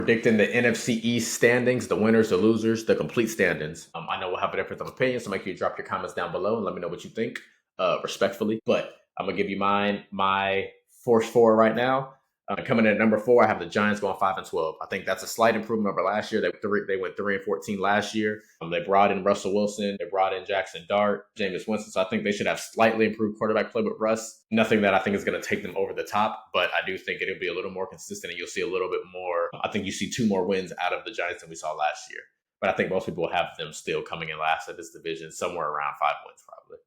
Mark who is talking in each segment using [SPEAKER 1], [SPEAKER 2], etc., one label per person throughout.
[SPEAKER 1] Predicting the NFC East standings, the winners, the losers, the complete standings. I know we'll have a difference of opinion, so make sure you drop your comments down below and let me know what you think, respectfully. But I'm gonna give you my force four right now. Coming in at number 4, I have the Giants going 5-12. I think that's a slight improvement over last year. They went 3-14 last year. They brought in Russell Wilson. They brought in Jackson Dart, Jameis Winston. So I think they should have slightly improved quarterback play with Russ. Nothing that I think is going to take them over the top, but I do think it'll be a little more consistent, and you'll see a little bit more. I think you see 2 more wins out of the Giants than we saw last year. But I think most people will have them still coming in last of this division, somewhere around 5 wins probably.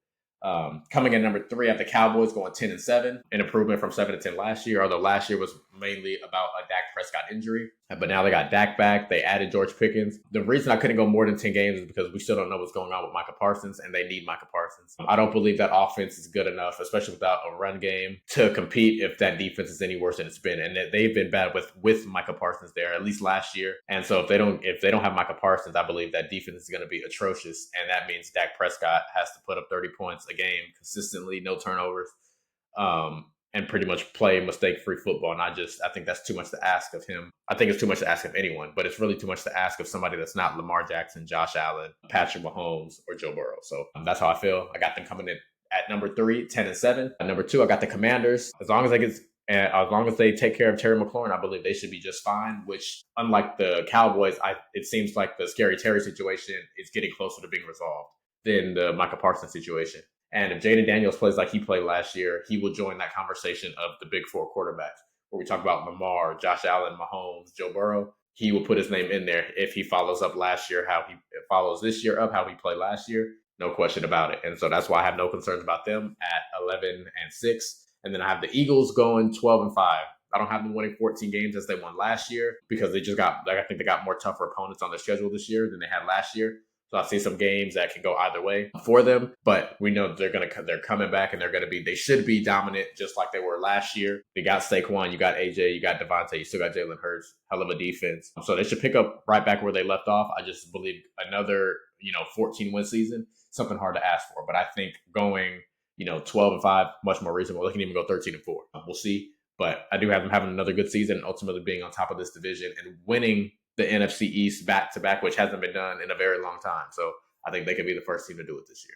[SPEAKER 1] Coming in number 3, I have the Cowboys going 10-7, an improvement from 7-10 last year. Although last year was mainly about a Dak Prescott injury, but now they got Dak back. They added George Pickens. The reason I couldn't go more than 10 games is because we still don't know what's going on with Micah Parsons, and they need Micah Parsons. I don't believe that offense is good enough, especially without a run game, to compete if that defense is any worse than it's been. And they've been bad with Micah Parsons there, at least last year. And so if they don't have Micah Parsons, I believe that defense is going to be atrocious, and that means Dak Prescott has to put up 30 points a game consistently, no turnovers. And pretty much play mistake-free football. And I think that's too much to ask of him. I think it's too much to ask of anyone, but it's really too much to ask of somebody that's not Lamar Jackson, Josh Allen, Patrick Mahomes, or Joe Burrow. So that's how I feel. I got them coming in at number 3, 10-7. At number 2, I got the Commanders. As long as they take care of Terry McLaurin, I believe they should be just fine, which, unlike the Cowboys, it seems like the Scary Terry situation is getting closer to being resolved than the Micah Parsons situation. And if Jaden Daniels plays like he played last year, he will join that conversation of the big 4 quarterbacks, where we talk about Lamar, Josh Allen, Mahomes, Joe Burrow. He will put his name in there if he follows up last year, how he follows this year up, how he played last year. No question about it. And so that's why I have no concerns about them at 11-6. And then I have the Eagles going 12-5. I don't have them winning 14 games as they won last year, because I think they got more tougher opponents on their schedule this year than they had last year. So I see some games that can go either way for them, but we know they're coming back, and they should be dominant just like they were last year. You got Saquon, you got AJ, you got Devontae, you still got Jalen Hurts, hell of a defense. So they should pick up right back where they left off. I just believe another 14 win season, something hard to ask for, but I think going 12-5 much more reasonable. They can even go 13-4. We'll see, but I do have them having another good season and ultimately being on top of this division and winning the NFC East back-to-back, which hasn't been done in a very long time. So I think they could be the first team to do it this year.